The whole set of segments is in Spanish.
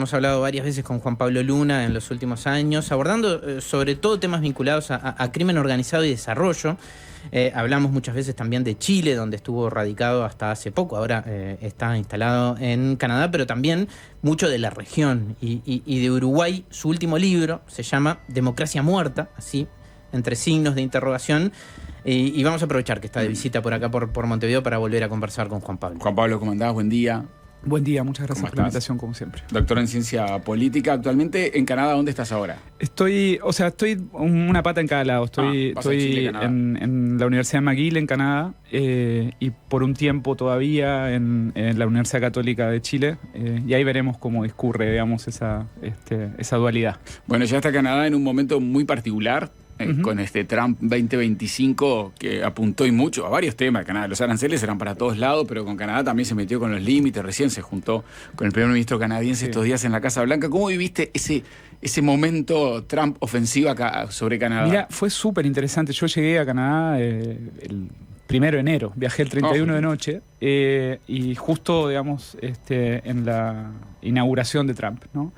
hemos hablado varias veces con Juan Pablo Luna en los últimos años, abordando sobre todo temas vinculados a crimen organizado y desarrollo. Hablamos muchas veces también de Chile, donde estuvo radicado hasta hace poco, ahora está instalado en Canadá, pero también mucho de la región y de Uruguay. Su último libro se llama Democracia Muerta, así, entre signos de interrogación. Y vamos a aprovechar que está de visita por acá, por Montevideo, para volver a conversar con Juan Pablo. Juan Pablo, ¿cómo andás? Buen día. Buen día, muchas gracias por la invitación, como siempre. Doctor en Ciencia Política. Actualmente en Canadá, ¿dónde estás ahora? Estoy una pata en cada lado. Estoy Chile, en la Universidad de McGill, en Canadá, y por un tiempo todavía en la Universidad Católica de Chile, y ahí veremos cómo discurre, digamos, esa dualidad. Bueno, llegaste a Canadá en un momento muy particular, con este Trump 2025 que apuntó y mucho a varios temas. Canadá, los aranceles eran para todos lados, pero con Canadá también se metió con los límites. Recién se juntó con el primer ministro canadiense estos días en la Casa Blanca. ¿Cómo viviste ese momento Trump ofensiva acá sobre Canadá? Mira, fue súper interesante. Yo llegué a Canadá el 1 de enero, viajé el 31 de noche, y justo, digamos, en la inauguración de Trump, ¿no?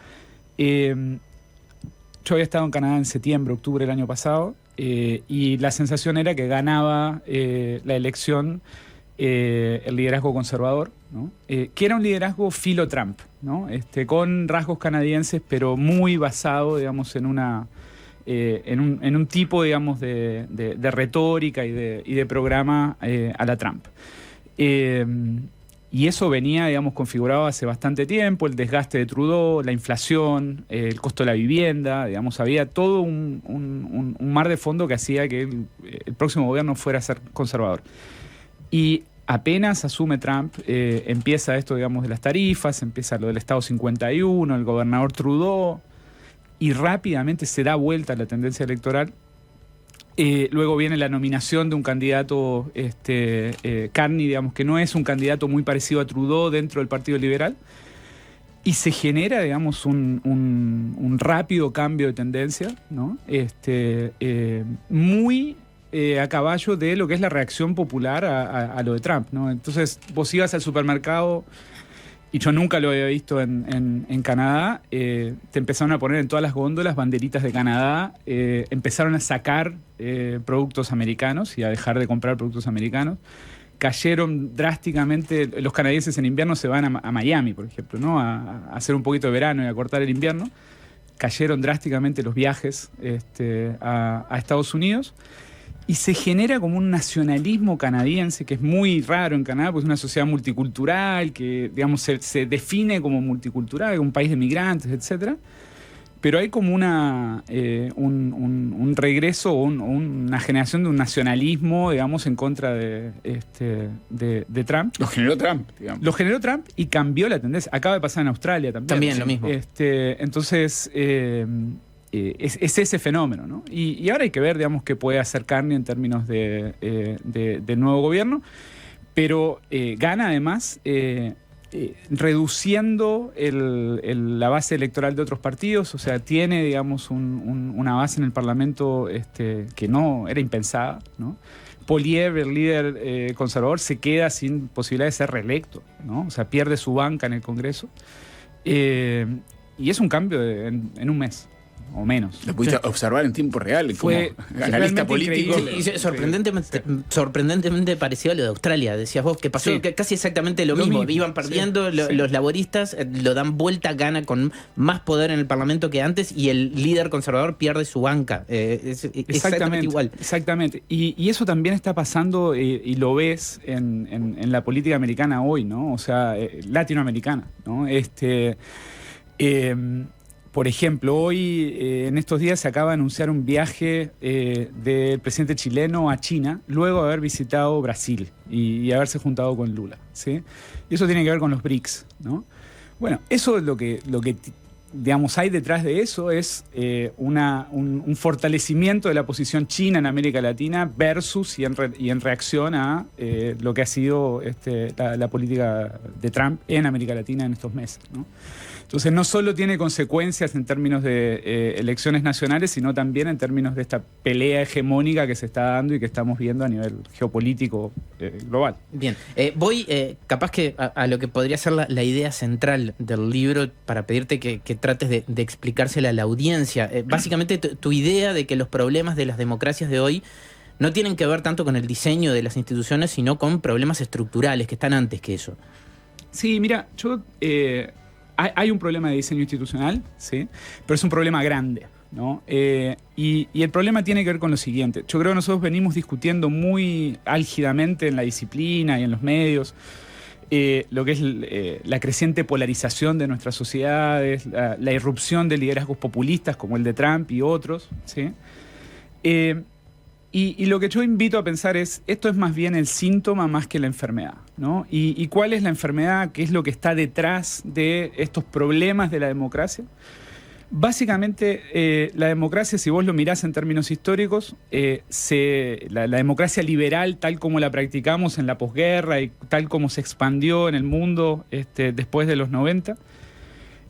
Yo había estado en Canadá en septiembre, octubre del año pasado, y la sensación era que ganaba la elección el liderazgo conservador, ¿no? Que era un liderazgo filo-Trump, ¿no? Con rasgos canadienses, pero muy basado, digamos, en un tipo, digamos, de retórica y de programa a la Trump. Y eso venía, digamos, configurado hace bastante tiempo, el desgaste de Trudeau, la inflación, el costo de la vivienda, digamos, había todo un mar de fondo que hacía que el próximo gobierno fuera a ser conservador. Y apenas asume Trump, empieza esto, digamos, de las tarifas, empieza lo del Estado 51, el gobernador Trudeau, y rápidamente se da vuelta la tendencia electoral. Luego viene la nominación de un candidato, Carney, digamos, que no es un candidato muy parecido a Trudeau dentro del Partido Liberal, y se genera, digamos, un rápido cambio de tendencia, ¿no? Muy a caballo de lo que es la reacción popular a lo de Trump, ¿no? Entonces, vos ibas al supermercado, y yo nunca lo había visto en Canadá, te empezaron a poner en todas las góndolas banderitas de Canadá, empezaron a sacar productos americanos y a dejar de comprar productos americanos. Cayeron drásticamente, los canadienses en invierno se van a Miami, por ejemplo, ¿no? A hacer un poquito de verano y a cortar el invierno. Cayeron drásticamente los viajes a Estados Unidos. Y se genera como un nacionalismo canadiense que es muy raro en Canadá, porque es una sociedad multicultural, que, digamos, se define como multicultural, un país de migrantes, etc. Pero hay como un regreso o una generación de un nacionalismo, digamos, en contra de Trump. Lo generó Trump, digamos. Lo generó Trump y cambió la tendencia. Acaba de pasar en Australia también. También lo mismo. Entonces... es ese fenómeno, ¿no? Y ahora hay que ver, digamos, qué puede hacer Carney en términos del nuevo gobierno, pero gana además reduciendo la base electoral de otros partidos, o sea, tiene, digamos, una base en el Parlamento que no era impensada, ¿no? Poilievre, el líder conservador, se queda sin posibilidad de ser reelecto, ¿no? O sea, pierde su banca en el Congreso, y es es un cambio en un mes. O menos. Lo pudiste observar en tiempo real Fue como analista político. Y sorprendentemente parecido a lo de Australia. Decías vos que pasó casi exactamente lo mismo. Iban perdiendo los laboristas, lo dan vuelta, gana con más poder en el Parlamento que antes, y el líder conservador pierde su banca. Es exactamente igual. Exactamente. Y eso también está pasando, y lo ves en la política americana hoy, ¿no? O sea, latinoamericana, ¿no? Por ejemplo, hoy, en estos días, se acaba de anunciar un viaje del presidente chileno a China, luego de haber visitado Brasil y haberse juntado con Lula, ¿sí? Y eso tiene que ver con los BRICS, ¿no? Bueno, eso es lo que digamos, hay detrás de eso es un fortalecimiento de la posición china en América Latina versus y en reacción a lo que ha sido la política de Trump en América Latina en estos meses, ¿no? Entonces no solo tiene consecuencias en términos de elecciones nacionales, sino también en términos de esta pelea hegemónica que se está dando y que estamos viendo a nivel geopolítico global. Bien, voy capaz que a lo que podría ser la idea central del libro para pedirte que trates de explicársela a la audiencia. Básicamente tu idea de que los problemas de las democracias de hoy no tienen que ver tanto con el diseño de las instituciones, sino con problemas estructurales que están antes que eso. Sí, mira, hay un problema de diseño institucional, ¿sí? Pero es un problema grande, ¿no? Y el problema tiene que ver con lo siguiente. Yo creo que nosotros venimos discutiendo muy álgidamente en la disciplina y en los medios lo que es la creciente polarización de nuestras sociedades, la irrupción de liderazgos populistas como el de Trump y otros, ¿sí? Y lo que yo invito a pensar es, esto es más bien el síntoma más que la enfermedad, ¿no? ¿Y cuál es la enfermedad? ¿Qué es lo que está detrás de estos problemas de la democracia? Básicamente, la democracia, si vos lo mirás en términos históricos, la democracia liberal, tal como la practicamos en la posguerra y tal como se expandió en el mundo después de los 90,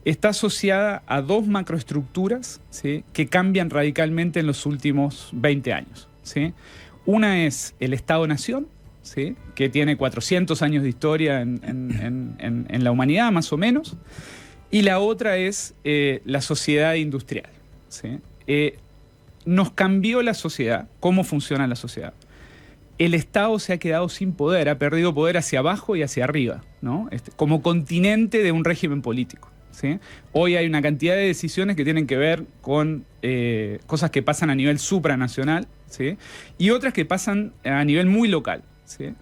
está asociada a dos macroestructuras, ¿sí?, que cambian radicalmente en los últimos 20 años. ¿Sí? Una es el Estado-Nación, ¿sí?, que tiene 400 años de historia en la humanidad, más o menos, y la otra es la sociedad industrial, ¿sí? Nos cambió la sociedad, cómo funciona la sociedad. El Estado se ha quedado sin poder, ha perdido poder hacia abajo y hacia arriba, ¿no? Como continente de un régimen político, ¿sí? Hoy hay una cantidad de decisiones que tienen que ver con cosas que pasan a nivel supranacional, ¿sí?, y otras que pasan a nivel muy local, ¿sí?,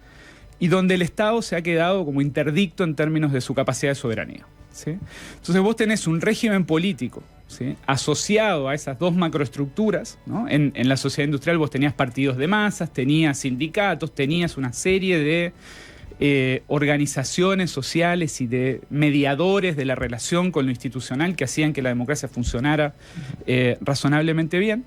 y donde el Estado se ha quedado como interdicto en términos de su capacidad de soberanía, ¿sí? Entonces vos tenés un régimen político, ¿sí?, asociado a esas dos macroestructuras, ¿no? En la sociedad industrial vos tenías partidos de masas, tenías sindicatos, tenías una serie de organizaciones sociales y de mediadores de la relación con lo institucional que hacían que la democracia funcionara razonablemente bien,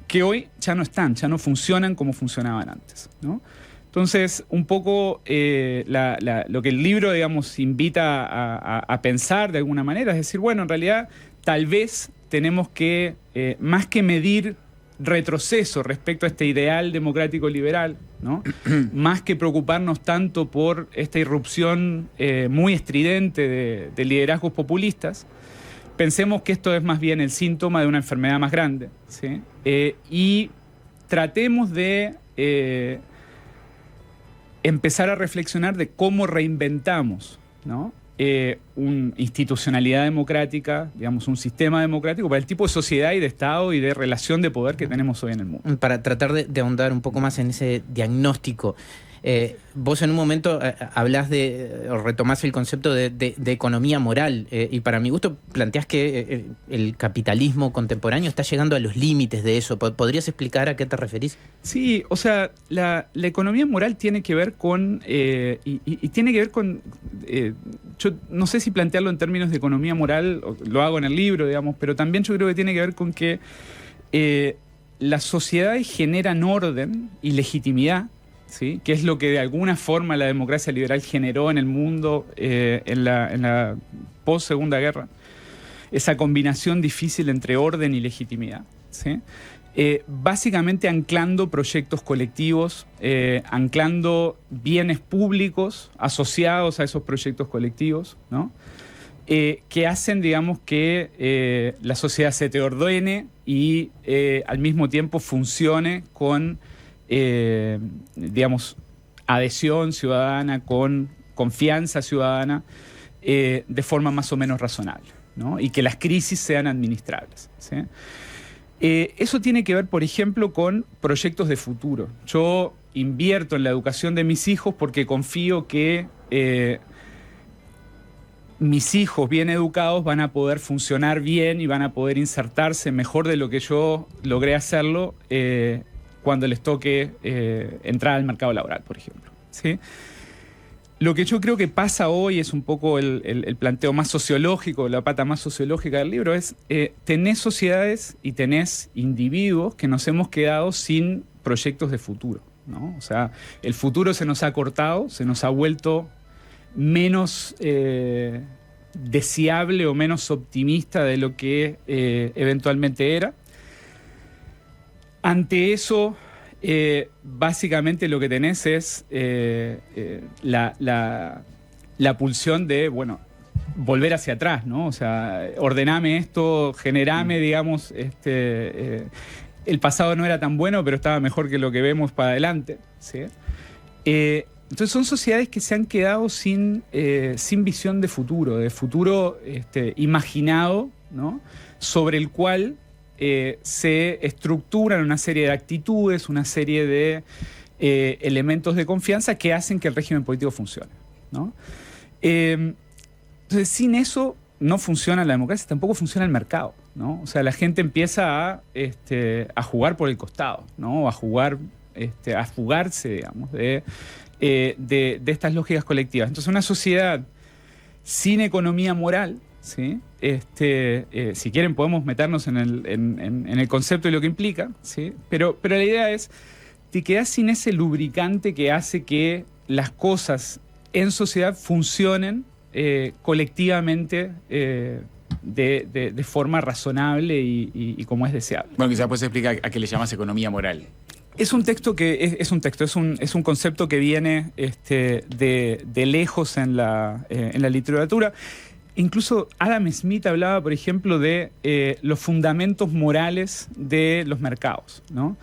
que hoy ya no están, ya no funcionan como funcionaban antes, ¿no? Entonces, un poco lo que el libro, digamos, invita a pensar de alguna manera es decir, bueno, en realidad tal vez tenemos que, más que medir retroceso respecto a este ideal democrático liberal, ¿no?, más que preocuparnos tanto por esta irrupción muy estridente de liderazgos populistas, pensemos que esto es más bien el síntoma de una enfermedad más grande, ¿sí? Y tratemos de empezar a reflexionar de cómo reinventamos, ¿no?, una institucionalidad democrática, digamos, un sistema democrático para el tipo de sociedad y de Estado y de relación de poder que tenemos hoy en el mundo. Para tratar de ahondar un poco más en ese diagnóstico, vos en un momento hablás o retomás el concepto de economía moral, y para mi gusto planteás que el capitalismo contemporáneo está llegando a los límites de eso. ¿Podrías explicar a qué te referís? Sí, o sea, la economía moral tiene que ver con, y tiene que ver con, yo no sé si plantearlo en términos de economía moral, lo hago en el libro, digamos, pero también yo creo que tiene que ver con que las sociedades generan orden y legitimidad, ¿sí?, que es lo que de alguna forma la democracia liberal generó en el mundo en la post-Segunda Guerra, esa combinación difícil entre orden y legitimidad, ¿sí?, básicamente anclando proyectos colectivos, anclando bienes públicos asociados a esos proyectos colectivos, ¿no?, que hacen, digamos, que la sociedad se te ordene y al mismo tiempo funcione con digamos, adhesión ciudadana, con confianza ciudadana, de forma más o menos razonable, ¿no?, y que las crisis sean administrables, ¿sí? Eso tiene que ver, por ejemplo, con proyectos de futuro. Yo invierto en la educación de mis hijos porque confío que mis hijos bien educados van a poder funcionar bien y van a poder insertarse mejor de lo que yo logré hacerlo cuando les toque entrar al mercado laboral, por ejemplo, ¿sí? Lo que yo creo que pasa hoy es un poco el planteo más sociológico, la pata más sociológica del libro, es tenés sociedades y tenés individuos que nos hemos quedado sin proyectos de futuro, ¿no? O sea, el futuro se nos ha cortado, se nos ha vuelto menos deseable o menos optimista de lo que eventualmente era. Ante eso, básicamente lo que tenés es la pulsión de, bueno, volver hacia atrás, ¿no? O sea, ordename esto, generame, digamos, el pasado no era tan bueno, pero estaba mejor que lo que vemos para adelante, ¿sí? Entonces son sociedades que se han quedado sin visión de futuro imaginado, ¿no? Sobre el cual se estructuran una serie de actitudes, una serie de elementos de confianza que hacen que el régimen político funcione, ¿no? Entonces, sin eso no funciona la democracia, tampoco funciona el mercado, ¿no? O sea, la gente empieza a jugar por el costado, ¿no? A fugarse, digamos, de estas lógicas colectivas. Entonces, una sociedad sin economía moral, ¿sí? Si quieren podemos meternos en el concepto y lo que implica, ¿sí? Pero la idea es, te quedás sin ese lubricante que hace que las cosas en sociedad funcionen colectivamente de forma razonable y como es deseable. Bueno, quizás puedes explicar a qué le llamas economía moral. Es un concepto que viene de lejos en la literatura. Incluso Adam Smith hablaba, por ejemplo, de los fundamentos morales de los mercados, ¿no?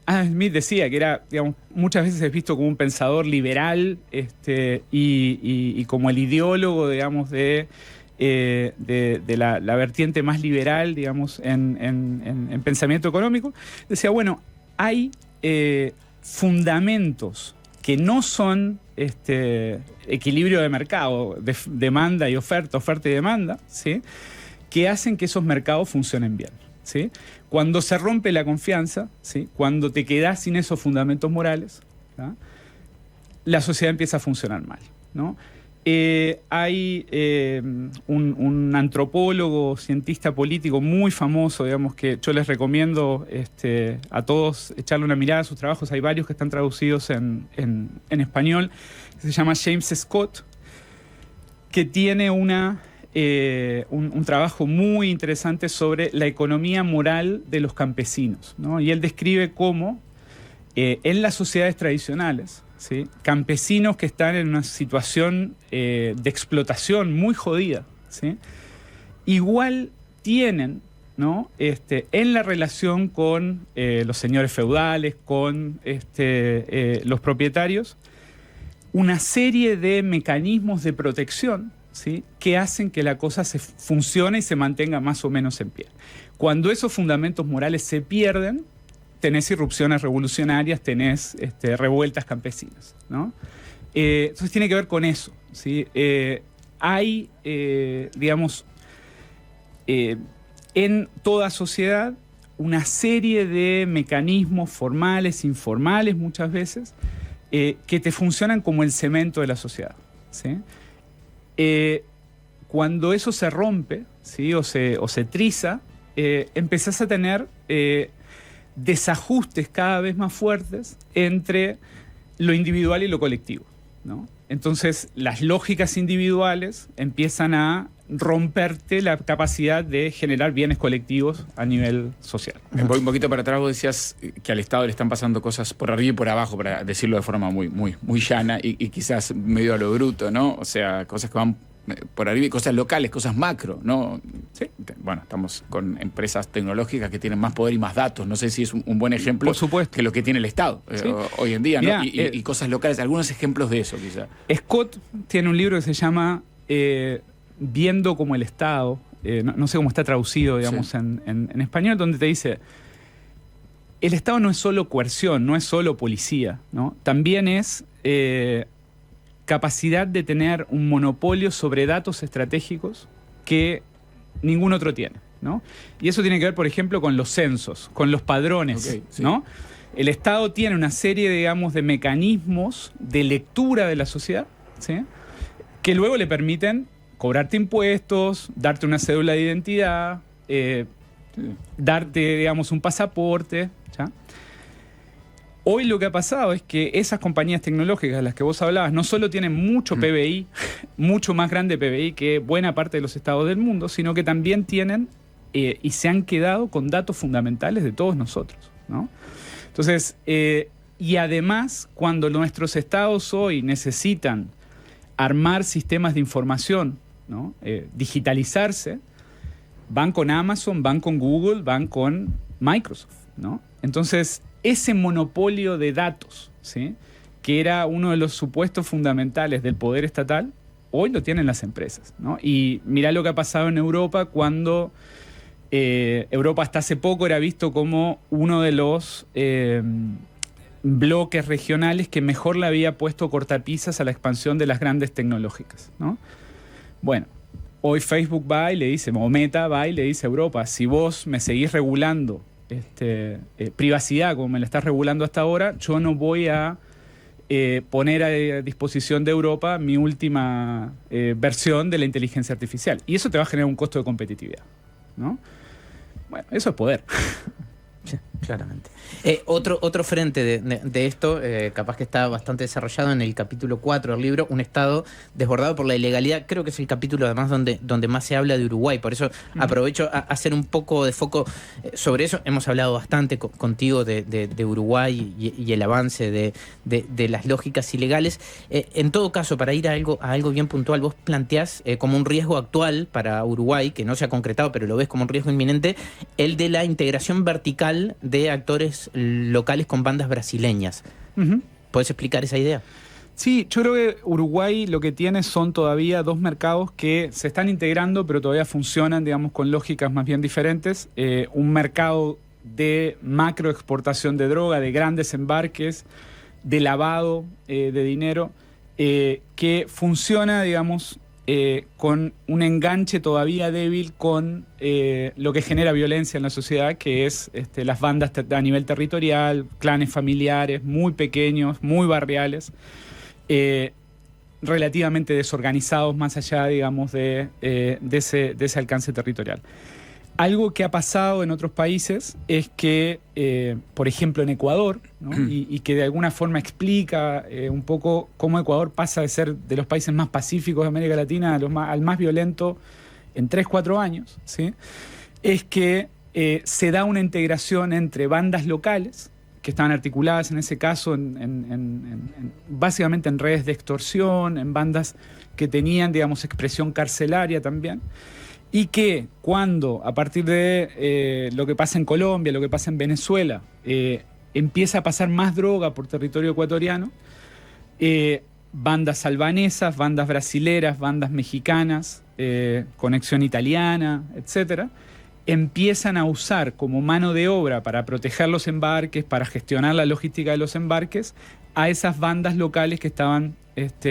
Adam Smith decía que era, digamos, muchas veces es visto como un pensador liberal y como el ideólogo, digamos, de la vertiente más liberal, digamos, en pensamiento económico. Decía, bueno, hay fundamentos que no son equilibrio de mercado, de demanda y oferta y demanda, ¿sí? Que hacen que esos mercados funcionen bien, ¿sí? Cuando se rompe la confianza, ¿sí? Cuando te quedás sin esos fundamentos morales, ¿no? La sociedad empieza a funcionar mal, ¿no? Hay un antropólogo, cientista político muy famoso, digamos, que yo les recomiendo a todos echarle una mirada a sus trabajos. Hay varios que están traducidos en español. Se llama James Scott, que tiene un trabajo muy interesante sobre la economía moral de los campesinos, ¿no? Y él describe cómo en las sociedades tradicionales, ¿sí? Campesinos que están en una situación de explotación muy jodida, ¿sí? Igual tienen, ¿no? En la relación con los señores feudales, con los propietarios, una serie de mecanismos de protección, ¿sí? Que hacen que la cosa se funcione y se mantenga más o menos en pie. Cuando esos fundamentos morales se pierden, tenés irrupciones revolucionarias, tenés revueltas campesinas, ¿no? Entonces tiene que ver con eso, ¿sí? Hay, digamos, en toda sociedad una serie de mecanismos formales, informales muchas veces, que te funcionan como el cemento de la sociedad, ¿sí? Cuando eso se rompe, ¿sí? o se triza, empezás a tener desajustes cada vez más fuertes entre lo individual y lo colectivo, ¿no? Entonces las lógicas individuales empiezan a romperte la capacidad de generar bienes colectivos a nivel social. Voy un poquito para atrás, vos decías que al Estado le están pasando cosas por arriba y por abajo, para decirlo de forma muy llana y quizás medio a lo bruto, ¿no? O sea, cosas que van por arriba y cosas locales, cosas macro, ¿no? Sí. Bueno, estamos con empresas tecnológicas que tienen más poder y más datos. No sé si es un buen ejemplo, por supuesto, que lo que tiene el Estado, sí, hoy en día, mirá, ¿no? Y cosas locales, algunos ejemplos de eso, quizá. Scott tiene un libro que se llama Viendo como el Estado, no sé cómo está traducido, digamos, sí, en español, donde te dice, el Estado no es solo coerción, no es solo policía, ¿no? También es capacidad de tener un monopolio sobre datos estratégicos que ningún otro tiene, ¿no? Y eso tiene que ver, por ejemplo, con los censos, con los padrones, okay, sí, ¿no? el Estado tiene una serie, digamos, de mecanismos de lectura de la sociedad, ¿sí? Que luego le permiten cobrarte impuestos, darte una cédula de identidad, darte, digamos, un pasaporte, ¿ya? Hoy lo que ha pasado es que esas compañías tecnológicas de las que vos hablabas no solo tienen mucho PBI, mucho más grande PBI que buena parte de los estados del mundo, sino que también tienen y se han quedado con datos fundamentales de todos nosotros, ¿no? Entonces, y además, cuando nuestros estados hoy necesitan armar sistemas de información, ¿no? Digitalizarse, van con Amazon, van con Google, van con Microsoft, ¿no? Entonces, ese monopolio de datos, ¿sí? Que era uno de los supuestos fundamentales del poder estatal, hoy lo tienen las empresas, ¿no? Y mirá lo que ha pasado en Europa cuando Europa hasta hace poco era visto como uno de los bloques regionales que mejor le había puesto cortapisas a la expansión de las grandes tecnológicas, ¿no? Bueno, hoy Facebook va y le dice, o Meta va y le dice a Europa, si vos me seguís regulando privacidad como me la estás regulando hasta ahora, yo no voy a poner a disposición de Europa mi última versión de la inteligencia artificial. Y eso te va a generar un costo de competitividad, ¿no? Bueno, eso es poder. Sí, claramente. Otro frente de esto, capaz que está bastante desarrollado en el capítulo 4 del libro, un Estado desbordado por la ilegalidad. Creo que es el capítulo además donde más se habla de Uruguay. Por eso aprovecho a hacer un poco de foco sobre eso. Hemos hablado bastante contigo de Uruguay y el avance de las lógicas ilegales. En todo caso, para ir a algo bien puntual, vos planteás como un riesgo actual para Uruguay, que no se ha concretado, pero lo ves como un riesgo inminente, el de la integración vertical de actores locales con bandas brasileñas. ¿Puedes explicar esa idea? Sí, yo creo que Uruguay lo que tiene son todavía dos mercados que se están integrando, pero todavía funcionan, digamos, con lógicas más bien diferentes. Un mercado de macroexportación de droga, de grandes embarques, de lavado de dinero, que funciona, digamos, con un enganche todavía débil con lo que genera violencia en la sociedad, que es las bandas a nivel territorial, clanes familiares muy pequeños, muy barriales, relativamente desorganizados más allá, digamos, de ese alcance territorial. Algo que ha pasado en otros países es que, por ejemplo, en Ecuador, ¿no? y que de alguna forma explica un poco cómo Ecuador pasa de ser de los países más pacíficos de América Latina al más violento en 3-4 años, ¿sí? Es que se da una integración entre bandas locales, que estaban articuladas en ese caso básicamente en redes de extorsión, en bandas que tenían, digamos, expresión carcelaria también, y que cuando, a partir de lo que pasa en Colombia, lo que pasa en Venezuela, empieza a pasar más droga por territorio ecuatoriano, bandas albanesas, bandas brasileras, bandas mexicanas, conexión italiana, etcétera, empiezan a usar como mano de obra para proteger los embarques, para gestionar la logística de los embarques, a esas bandas locales que estaban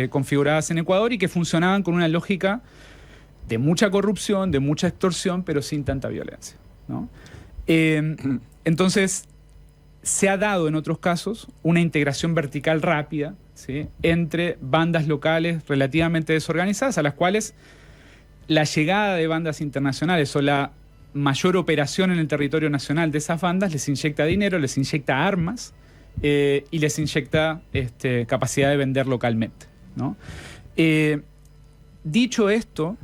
configuradas en Ecuador y que funcionaban con una lógica de mucha corrupción, de mucha extorsión, pero sin tanta violencia, ¿no? Entonces, se ha dado en otros casos una integración vertical rápida, ¿sí? Entre bandas locales relativamente desorganizadas, a las cuales la llegada de bandas internacionales o la mayor operación en el territorio nacional de esas bandas les inyecta dinero, les inyecta armas y les inyecta capacidad de vender localmente, ¿no? Dicho esto,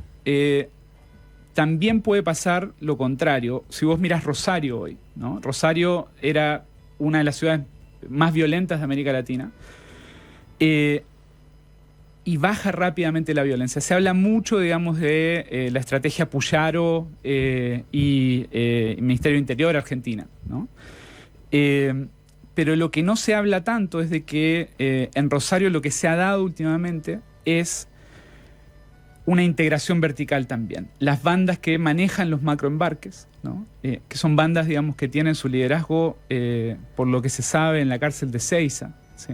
también puede pasar lo contrario. Si vos mirás Rosario hoy, ¿no? Rosario era una de las ciudades más violentas de América Latina, y baja rápidamente la violencia. Se habla mucho, digamos, de la estrategia Puyaro y Ministerio de Interior Argentina, ¿no? Pero lo que no se habla tanto es de que en Rosario lo que se ha dado últimamente es una integración vertical también. Las bandas que manejan los macroembarques, ¿no? Que son bandas, digamos, que tienen su liderazgo, por lo que se sabe, en la cárcel de Seiza, ¿sí?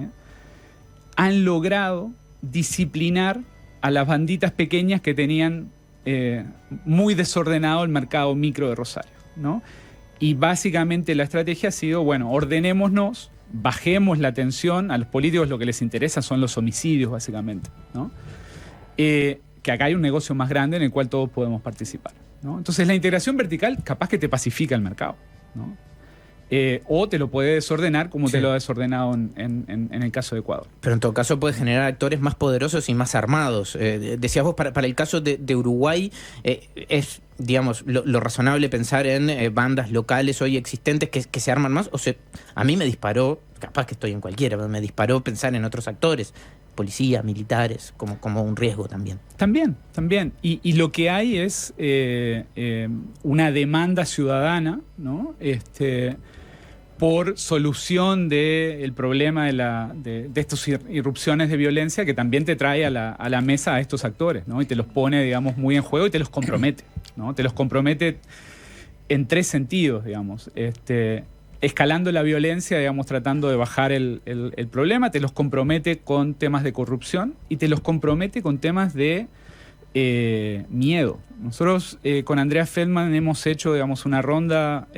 Han logrado disciplinar a las banditas pequeñas que tenían muy desordenado el mercado micro de Rosario, ¿no? Y básicamente la estrategia ha sido, bueno, ordenémonos bajemos la tensión. A los políticos lo que les interesa son los homicidios, básicamente, ¿no? Que acá hay un negocio más grande en el cual todos podemos participar, ¿no? Entonces la integración vertical capaz que te pacifica el mercado, ¿no? O te lo puede desordenar como te lo ha desordenado en el caso de Ecuador. Pero en todo caso puede generar actores más poderosos y más armados. Decías vos, para el caso de Uruguay, es, digamos, lo razonable pensar en bandas locales hoy existentes que se arman más. O sea, a mí me disparó, capaz que estoy en cualquiera, pero me disparó pensar en otros actores, policía, militares, como un riesgo también. También. Y lo que hay es una demanda ciudadana, ¿no? Por solución del problema de estas irrupciones de violencia que también te trae a la mesa a estos actores, ¿no? Y te los pone, digamos, muy en juego y te los compromete, ¿no? Te los compromete en 3 sentidos, digamos. Escalando la violencia, digamos, tratando de bajar el problema, te los compromete con temas de corrupción y te los compromete con temas de miedo. Nosotros con Andrea Feldman hemos hecho, digamos, una ronda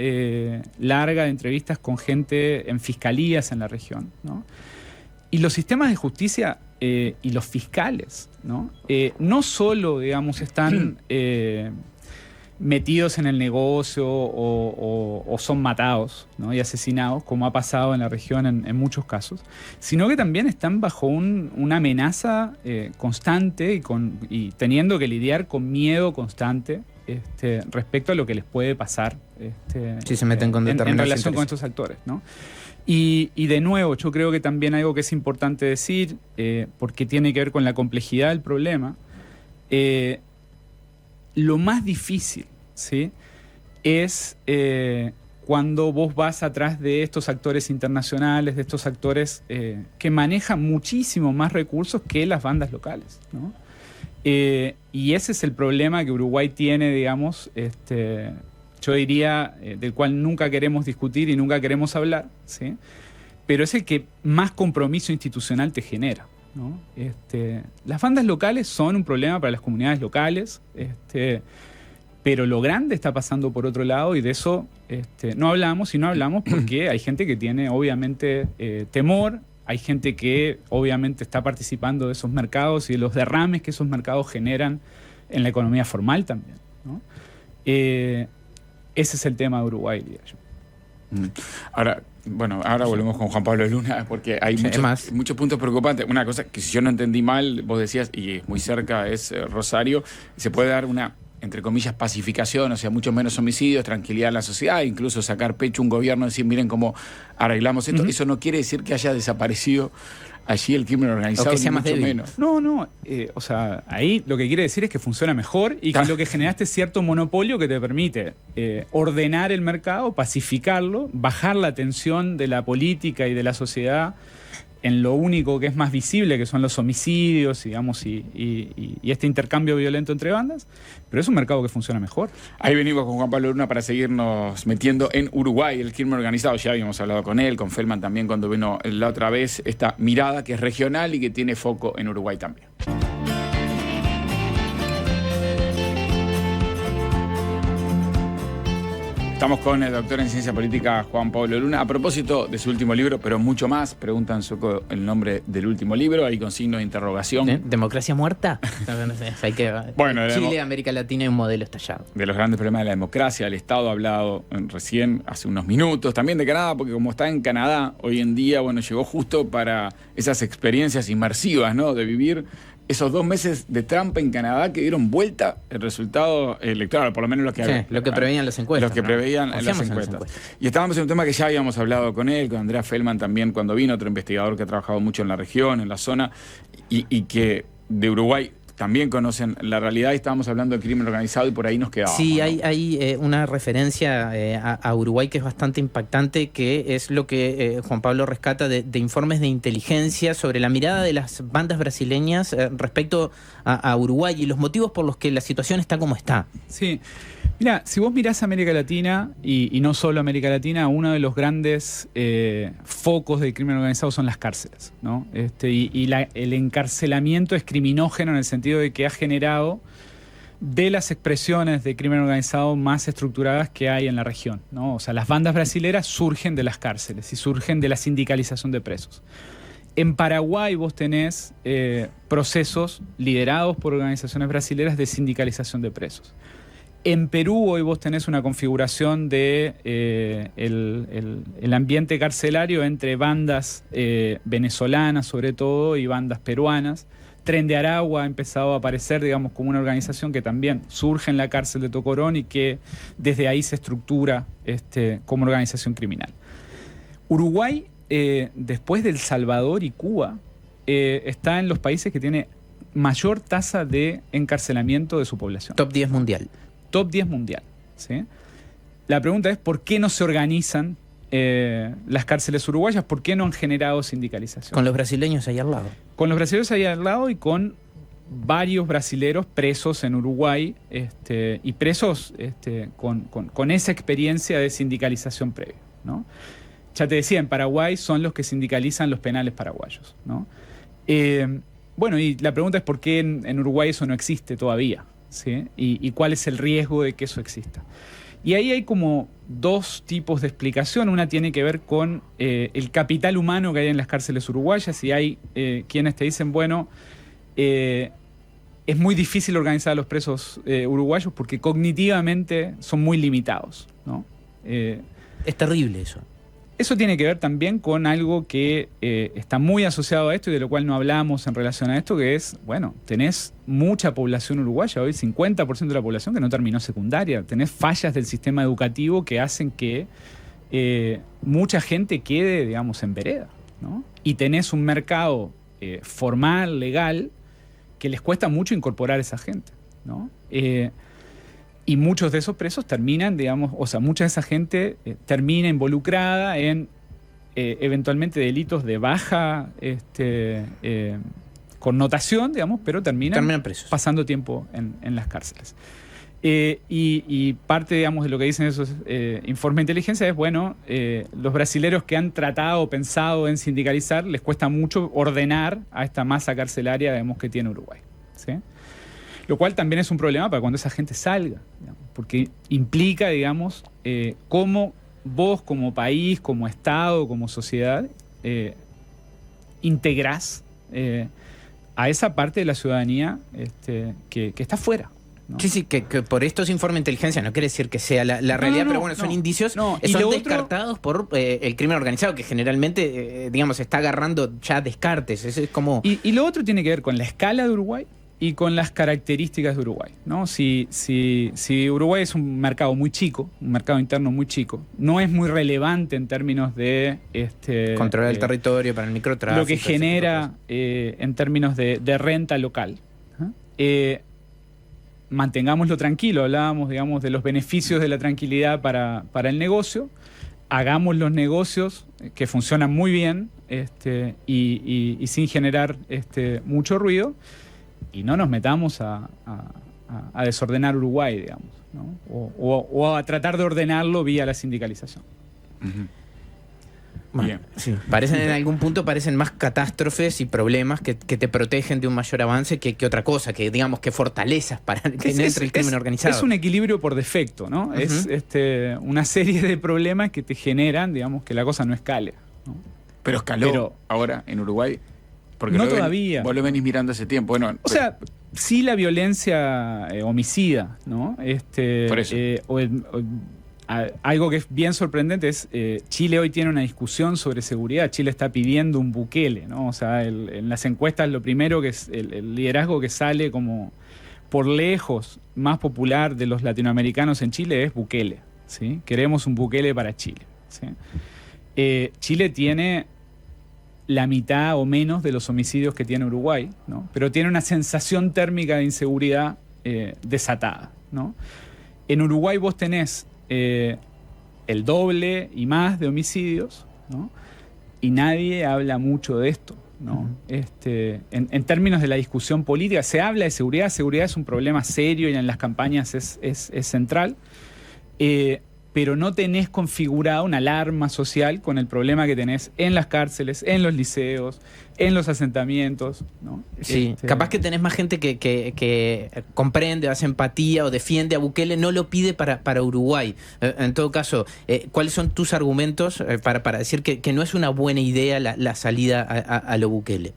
larga de entrevistas con gente en fiscalías en la región, ¿no? Y los sistemas de justicia y los fiscales, ¿no? No solo, digamos, están metidos en el negocio o son matados, ¿no? Y asesinados, como ha pasado en la región en muchos casos, sino que también están bajo una amenaza constante y teniendo que lidiar con miedo constante respecto a lo que les puede pasar si se meten con en relación con estos actores, ¿no? Y de nuevo, yo creo que también algo que es importante decir, porque tiene que ver con la complejidad del problema, lo más difícil, ¿sí?, es cuando vos vas atrás de estos actores internacionales, de estos actores que manejan muchísimo más recursos que las bandas locales, ¿no? Y ese es el problema que Uruguay tiene, digamos, yo diría, del cual nunca queremos discutir y nunca queremos hablar, ¿sí?, pero es el que más compromiso institucional te genera, ¿no? Las bandas locales son un problema para las comunidades locales, pero lo grande está pasando por otro lado y de eso no hablamos porque hay gente que tiene obviamente temor, hay gente que obviamente está participando de esos mercados y de los derrames que esos mercados generan en la economía formal también, ¿no? Ese es el tema de Uruguay, diría yo. Ahora volvemos con Juan Pablo Luna, porque hay muchos puntos preocupantes. Una cosa que, si yo no entendí mal, vos decías, y es muy cerca, es Rosario, se puede dar una, entre comillas, pacificación, o sea, mucho menos homicidios, tranquilidad en la sociedad, incluso sacar pecho a un gobierno y decir, miren cómo arreglamos esto. Eso no quiere decir que haya desaparecido allí el crimen organizado, o que sea más mucho débil. menos. No, o sea, ahí lo que quiere decir es que funciona mejor y que lo que generaste es cierto monopolio que te permite ordenar el mercado, pacificarlo, bajar la tensión de la política y de la sociedad en lo único que es más visible, que son los homicidios, digamos, y este intercambio violento entre bandas, pero es un mercado que funciona mejor. Ahí venimos con Juan Pablo Luna para seguirnos metiendo en Uruguay, el crimen organizado. Ya habíamos hablado con él, con Feldman también cuando vino la otra vez, esta mirada que es regional y que tiene foco en Uruguay también. Estamos con el doctor en Ciencia Política, Juan Pablo Luna. A propósito de su último libro, pero mucho más, preguntan Soco el nombre del último libro, ahí con signo de interrogación. ¿Democracia muerta? Hay que, bueno, Chile, América Latina hay un modelo estallado. De los grandes problemas de la democracia, el Estado ha hablado recién, hace unos minutos, también de Canadá, porque como está en Canadá hoy en día, bueno, llegó justo para esas experiencias inmersivas, ¿no?, de vivir esos 2 meses de Trump en Canadá que dieron vuelta el resultado electoral, por lo menos lo que preveían las encuestas. Los que preveían las encuestas. Y estábamos en un tema que ya habíamos hablado con él, con Andrea Feldman también, cuando vino, otro investigador que ha trabajado mucho en la región, en la zona, y que de Uruguay también conocen la realidad, y estábamos hablando de crimen organizado y por ahí nos quedábamos. Sí, ¿no? hay una referencia a Uruguay que es bastante impactante, que es lo que Juan Pablo rescata de informes de inteligencia sobre la mirada de las bandas brasileñas respecto a Uruguay y los motivos por los que la situación está como está. Sí. Mira, si vos mirás América Latina, y no solo América Latina, uno de los grandes focos del crimen organizado son las cárceles, ¿no? El encarcelamiento es criminógeno en el sentido de que ha generado de las expresiones de crimen organizado más estructuradas que hay en la región, ¿no? O sea, las bandas brasileras surgen de las cárceles y surgen de la sindicalización de presos. En Paraguay vos tenés procesos liderados por organizaciones brasileras de sindicalización de presos. En Perú hoy vos tenés una configuración de el ambiente carcelario entre bandas venezolanas sobre todo y bandas peruanas. Tren de Aragua ha empezado a aparecer, digamos, como una organización que también surge en la cárcel de Tocorón y que desde ahí se estructura como organización criminal. Uruguay, después de El Salvador y Cuba, está en los países que tiene mayor tasa de encarcelamiento de su población. Top 10 mundial. Top 10 mundial, ¿sí? La pregunta es, ¿por qué no se organizan las cárceles uruguayas? ¿Por qué no han generado sindicalización? Con los brasileños ahí al lado. Con los brasileños ahí al lado y con varios brasileros presos en Uruguay y presos con esa experiencia de sindicalización previa, ¿no? Ya te decía, en Paraguay son los que sindicalizan los penales paraguayos, ¿no? Bueno, y la pregunta es por qué en Uruguay eso no existe todavía, ¿sí? Y cuál es el riesgo de que eso exista. Y ahí hay como dos tipos de explicación. Una tiene que ver con el capital humano que hay en las cárceles uruguayas, y hay quienes te dicen, bueno, es muy difícil organizar a los presos uruguayos porque cognitivamente son muy limitados, ¿no? Es terrible eso. Eso tiene que ver también con algo que está muy asociado a esto y de lo cual no hablamos en relación a esto, que es, bueno, tenés mucha población uruguaya, hoy 50% de la población que no terminó secundaria, tenés fallas del sistema educativo que hacen que mucha gente quede, digamos, en vereda, ¿no? Y tenés un mercado formal, legal, que les cuesta mucho incorporar a esa gente, ¿no? Y muchos de esos presos terminan, digamos, o sea, mucha de esa gente termina involucrada en eventualmente delitos de baja connotación, digamos, pero terminan presos, pasando tiempo en las cárceles. Y parte, digamos, de lo que dicen esos informes de inteligencia es, bueno, los brasileros que han tratado o pensado en sindicalizar, les cuesta mucho ordenar a esta masa carcelaria, digamos, que tiene Uruguay, ¿sí? Lo cual también es un problema para cuando esa gente salga, digamos, porque implica, digamos, cómo vos como país, como Estado, como sociedad, integrás a esa parte de la ciudadanía que está fuera, ¿no? Sí, que por estos informes de inteligencia no quiere decir que sea la realidad, pero bueno, son indicios, son descartados por el crimen organizado, que generalmente, digamos, está agarrando ya descartes. Es como... Y lo otro tiene que ver con la escala de Uruguay y con las características de Uruguay, ¿no? Si Uruguay es un mercado muy chico, un mercado interno muy chico, no es muy relevante en términos de controlar el territorio para el microtráfico, lo que genera en términos de renta local. Mantengámoslo tranquilo, hablábamos, digamos, de los beneficios de la tranquilidad para el negocio, hagamos los negocios que funcionan muy bien y sin generar mucho ruido, y no nos metamos a desordenar Uruguay, digamos, ¿no? O a tratar de ordenarlo vía la sindicalización. Uh-huh. Bueno, sí, en algún punto parecen más catástrofes y problemas que te protegen de un mayor avance que otra cosa, que digamos que fortalezas para que no entre el crimen organizado. Es un equilibrio por defecto, ¿no? Uh-huh. Es una serie de problemas que te generan, digamos, que la cosa no escale, ¿no? Pero escaló ahora en Uruguay. Porque no todavía. Vos lo venís mirando hace tiempo. Bueno, o sea, sí la violencia homicida, ¿no? Por eso. Algo que es bien sorprendente es Chile hoy tiene una discusión sobre seguridad. Chile está pidiendo un Bukele, ¿no? O sea, en las encuestas lo primero que es el liderazgo que sale como por lejos más popular de los latinoamericanos en Chile es Bukele, ¿sí? Queremos un Bukele para Chile, ¿sí? Chile tiene la mitad o menos de los homicidios que tiene Uruguay, ¿no? Pero tiene una sensación térmica de inseguridad desatada, ¿no? En Uruguay vos tenés el doble y más de homicidios, ¿no? Y nadie habla mucho de esto, ¿no? Uh-huh. En términos de la discusión política, se habla de seguridad. Seguridad es un problema serio y en las campañas es central. pero no tenés configurada una alarma social con el problema que tenés en las cárceles, en los liceos, en los asentamientos, ¿no? Sí, capaz que tenés más gente que comprende, hace empatía o defiende a Bukele, no lo pide para Uruguay. En todo caso, ¿cuáles son tus argumentos para decir que no es una buena idea la salida a lo Bukele?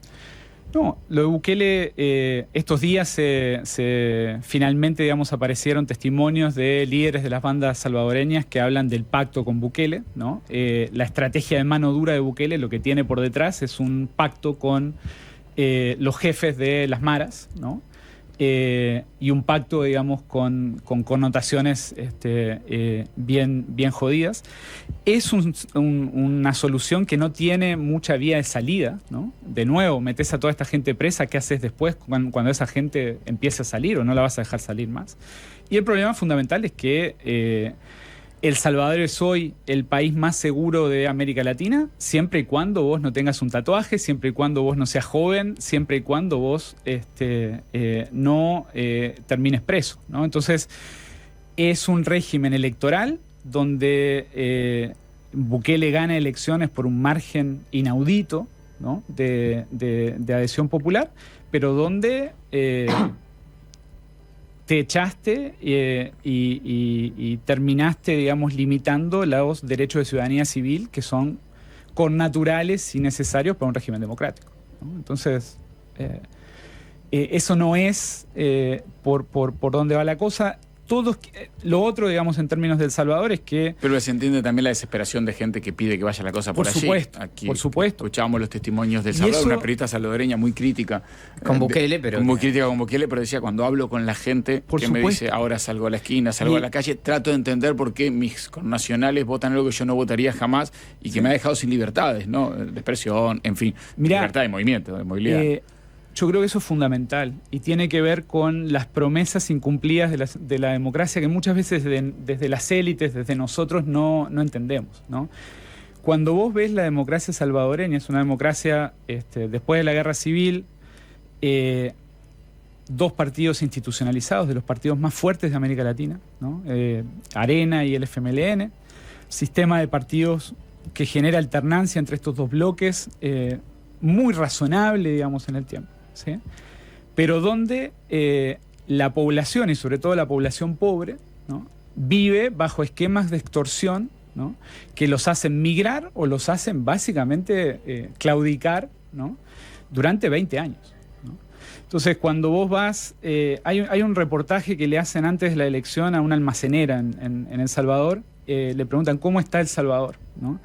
No, lo de Bukele, estos días finalmente, digamos, aparecieron testimonios de líderes de las bandas salvadoreñas que hablan del pacto con Bukele, ¿no? La estrategia de mano dura de Bukele, lo que tiene por detrás es un pacto con los jefes de las maras, ¿no? Y un pacto, digamos, con connotaciones bien jodidas. Es una solución que no tiene mucha vía de salida, ¿no? De nuevo, metes a toda esta gente presa, ¿qué haces después cuando esa gente empiece a salir o no la vas a dejar salir más? Y el problema fundamental es que El Salvador es hoy el país más seguro de América Latina, siempre y cuando vos no tengas un tatuaje, siempre y cuando vos no seas joven, siempre y cuando vos no termines preso, ¿no? Entonces, es un régimen electoral donde Bukele gana elecciones por un margen inaudito, ¿no? de adhesión popular, pero donde te echaste y terminaste, digamos, limitando los derechos de ciudadanía civil que son connaturales y necesarios para un régimen democrático, ¿no? Entonces, eso no es por dónde va la cosa. Lo otro, digamos, en términos de El Salvador es que... Pero se entiende también la desesperación de gente que pide que vaya la cosa por allí. Por supuesto. Escuchábamos los testimonios de El Salvador, una periodista salvadoreña muy crítica. Con Bukele, muy crítica con Bukele, pero decía, cuando hablo con la gente me dice, ahora salgo a la esquina, salgo a la calle, trato de entender por qué mis connacionales votan algo que yo no votaría jamás y que me ha dejado sin libertades, ¿no? De expresión, en fin, libertad de movimiento, de movilidad. Yo creo que eso es fundamental y tiene que ver con las promesas incumplidas de la democracia que muchas veces desde las élites, desde nosotros no entendemos, ¿no? Cuando vos ves la democracia salvadoreña, es una democracia, después de la guerra civil, dos partidos institucionalizados, de los partidos más fuertes de América Latina, ¿no? Arena y el FMLN, sistema de partidos que genera alternancia entre estos dos bloques, muy razonable, digamos, en el tiempo, ¿sí? Pero donde la población, y sobre todo la población pobre, ¿no? Vive bajo esquemas de extorsión, ¿no? Que los hacen migrar o los hacen básicamente claudicar, ¿no? Durante 20 años, ¿no? Entonces, cuando vos vas... hay un reportaje que le hacen antes de la elección a una almacenera en El Salvador. Le preguntan cómo está El Salvador, ¿no?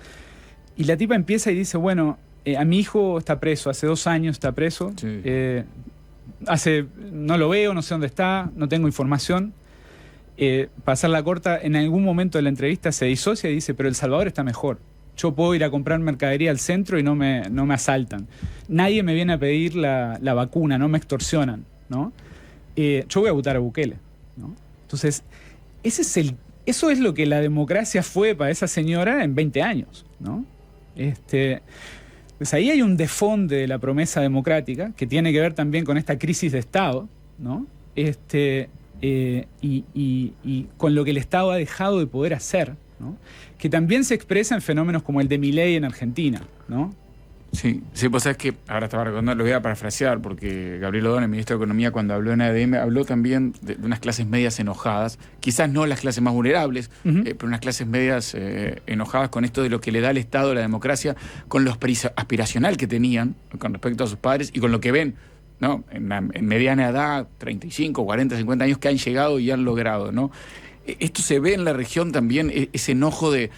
Y la tipa empieza y dice, bueno... a mi hijo está preso, hace 2 años está preso, sí. No lo veo, no sé dónde está, no tengo información. Para hacerla corta, en algún momento de la entrevista se disocia y dice, pero El Salvador está mejor. Yo puedo ir a comprar mercadería al centro y no me asaltan. Nadie me viene a pedir la vacuna, no me extorsionan, ¿no? Yo voy a votar a Bukele, ¿no? Entonces, eso es lo que la democracia fue para esa señora en 20 años, ¿no? Pues ahí hay un desfonde de la promesa democrática que tiene que ver también con esta crisis de Estado, ¿no? Y con lo que el Estado ha dejado de poder hacer, ¿no? Que también se expresa en fenómenos como el de Milei en Argentina, ¿no? Sí, pues sabes que ahora estaba recordando, lo voy a parafrasear, porque Gabriel Odón, el ministro de Economía, cuando habló en ADM, habló también de unas clases medias enojadas, quizás no las clases más vulnerables, pero unas clases medias enojadas con esto de lo que le da el Estado a la democracia, con lo aspiracional que tenían con respecto a sus padres y con lo que ven, ¿no? En mediana edad, 35, 40, 50 años, que han llegado y han logrado, ¿no? Esto se ve en la región también, ese enojo de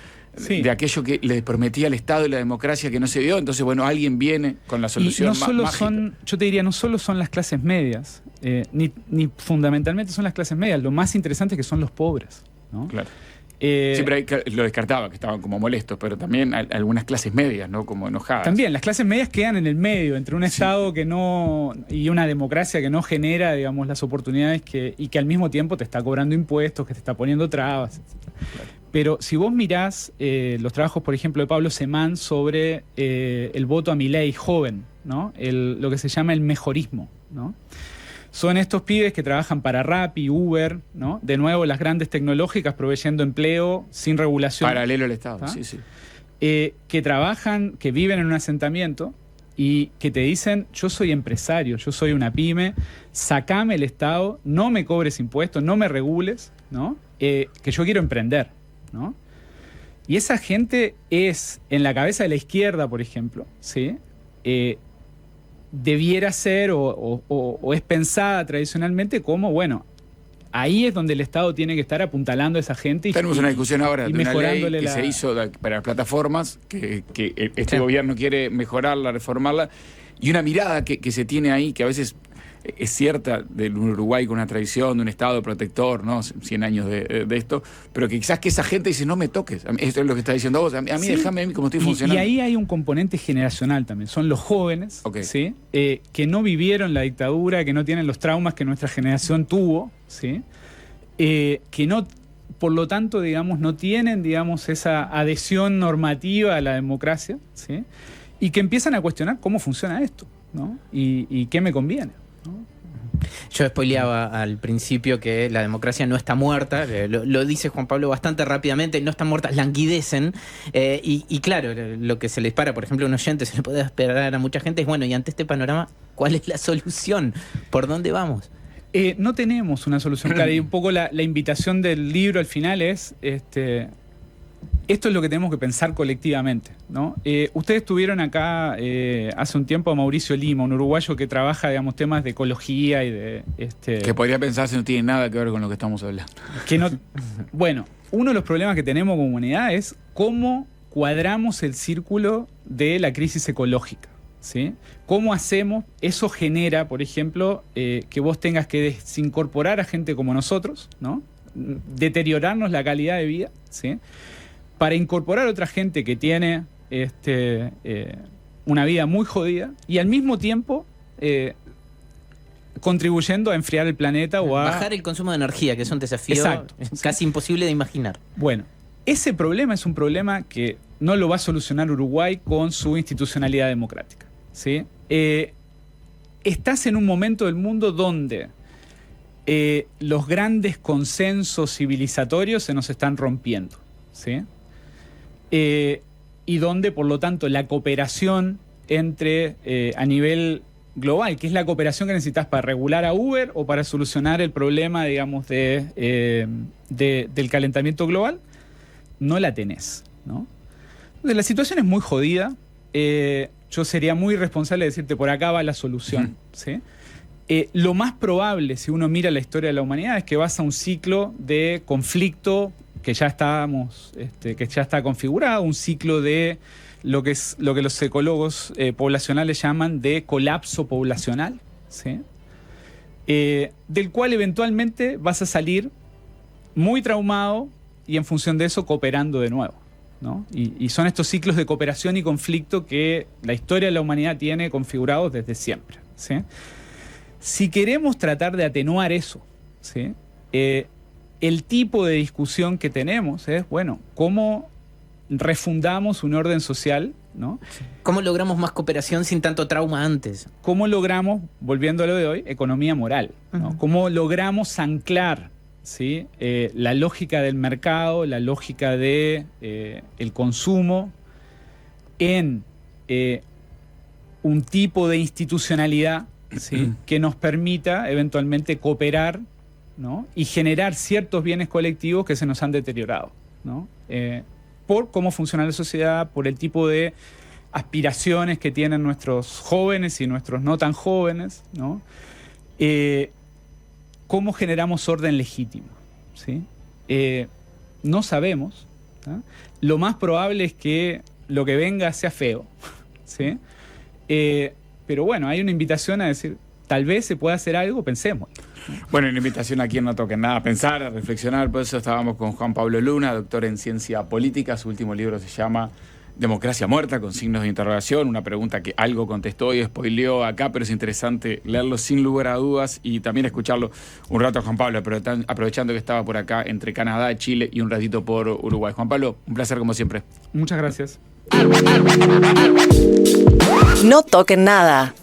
aquello que le prometía el Estado y la democracia que no se dio. Entonces, bueno, alguien viene con la solución mágica. Yo te diría, no solo son las clases medias, ni fundamentalmente son las clases medias. Lo más interesante es que son los pobres, ¿no? Claro. Siempre lo descartaba, que estaban como molestos, pero también algunas clases medias, ¿no? Como enojadas. También, las clases medias quedan en el medio, entre un Estado que no... y una democracia que no genera, digamos, las oportunidades y que al mismo tiempo te está cobrando impuestos, que te está poniendo trabas, etc. Claro. Pero si vos mirás los trabajos, por ejemplo, de Pablo Semán sobre el voto a Milei joven, ¿no? Lo que se llama el mejorismo, ¿no? Son estos pibes que trabajan para Rappi, Uber, ¿no? De nuevo, las grandes tecnológicas proveyendo empleo sin regulación. Paralelo al Estado, ¿Ah? sí, sí. Que trabajan, que viven en un asentamiento y que te dicen, yo soy empresario, yo soy una pyme, sacame el Estado, no me cobres impuestos, no me regules, ¿no? Que yo quiero emprender, ¿no? Y esa gente es, en la cabeza de la izquierda, por ejemplo, ¿sí? Debiera ser o es pensada tradicionalmente como, bueno, ahí es donde el Estado tiene que estar apuntalando a esa gente. Tenemos una discusión ahora de una ley que la... se hizo para las plataformas, que este gobierno quiere mejorarla, reformarla, y una mirada que se tiene ahí, que a veces es cierta, del Uruguay con una tradición de un Estado protector, ¿no? 100 años de esto, pero que quizás que esa gente dice, no me toques. Esto es lo que está diciendo vos. A mí sí. déjame a mí como estoy funcionando. Y ahí hay un componente generacional también. Son los jóvenes, Okay. ¿sí? Que no vivieron la dictadura, que no tienen los traumas que nuestra generación tuvo, ¿sí? Que no, por lo tanto, digamos, no tienen, digamos, esa adhesión normativa a la democracia, ¿sí? Y que empiezan a cuestionar cómo funciona esto, ¿no? Y qué me conviene, ¿no? Yo spoileaba al principio que la democracia no está muerta, lo dice Juan Pablo bastante rápidamente, no están muertas, languidecen, y claro, lo que se le dispara, por ejemplo, a un oyente, se le puede esperar a mucha gente, es bueno, y ante este panorama, ¿cuál es la solución? ¿Por dónde vamos? No tenemos una solución clara, y un poco la invitación del libro al final es, esto es lo que tenemos que pensar colectivamente, ¿no? Ustedes tuvieron acá hace un tiempo a Mauricio Lima, un uruguayo que trabaja, digamos, temas de ecología y de... Que podría pensarse no tiene nada que ver con lo que estamos hablando. Que no, bueno, uno de los problemas que tenemos como humanidad es cómo cuadramos el círculo de la crisis ecológica, ¿sí? ¿Cómo hacemos? Eso genera, por ejemplo, que vos tengas que desincorporar a gente como nosotros, ¿no? Deteriorarnos la calidad de vida, ¿sí? Para incorporar a otra gente que tiene una vida muy jodida y al mismo tiempo contribuyendo a enfriar el planeta o a... Bajar el consumo de energía, que es un desafío Exacto. casi imposible de imaginar. Bueno, ese problema es un problema que no lo va a solucionar Uruguay con su institucionalidad democrática, ¿sí? Estás en un momento del mundo donde los grandes consensos civilizatorios se nos están rompiendo, ¿sí? Y donde, por lo tanto, la cooperación entre a nivel global, que es la cooperación que necesitas para regular a Uber o para solucionar el problema, digamos, del calentamiento global, no la tenés, ¿no? Entonces, la situación es muy jodida. Yo sería muy irresponsable de decirte por acá va la solución, ¿sí? Lo más probable, si uno mira la historia de la humanidad, es que vas a un ciclo de conflicto que ya que ya está configurado, un ciclo de lo que los ecólogos poblacionales llaman de colapso poblacional, ¿sí? Del cual eventualmente vas a salir muy traumado y en función de eso cooperando de nuevo, ¿no? Y son estos ciclos de cooperación y conflicto que la historia de la humanidad tiene configurados desde siempre, ¿sí? Si queremos tratar de atenuar eso, ¿sí? El tipo de discusión que tenemos es, bueno, ¿cómo refundamos un orden social, ¿no? ¿Cómo logramos más cooperación sin tanto trauma antes? ¿Cómo logramos, volviendo a lo de hoy, economía moral, ¿no? ¿Cómo logramos anclar, ¿sí? La lógica del mercado, la lógica de el consumo en un tipo de institucionalidad, ¿sí? Que nos permita eventualmente cooperar, ¿no? Y generar ciertos bienes colectivos que se nos han deteriorado, ¿no? Por cómo funciona la sociedad, por el tipo de aspiraciones que tienen nuestros jóvenes y nuestros no tan jóvenes, ¿no? ¿Cómo generamos orden legítimo? ¿Sí? No sabemos, ¿no? Lo más probable es que lo que venga sea feo, ¿sí? Pero bueno, hay una invitación a decir, tal vez se pueda hacer algo, pensemos. Bueno, una invitación a quien no toque nada, a pensar, a reflexionar. Por eso estábamos con Juan Pablo Luna, doctor en ciencia política. Su último libro se llama Democracia Muerta, con signos de interrogación. Una pregunta que algo contestó y spoileó acá, pero es interesante leerlo sin lugar a dudas y también escucharlo un rato a Juan Pablo, aprovechando que estaba por acá entre Canadá, Chile y un ratito por Uruguay. Juan Pablo, un placer como siempre. Muchas gracias. No toquen nada.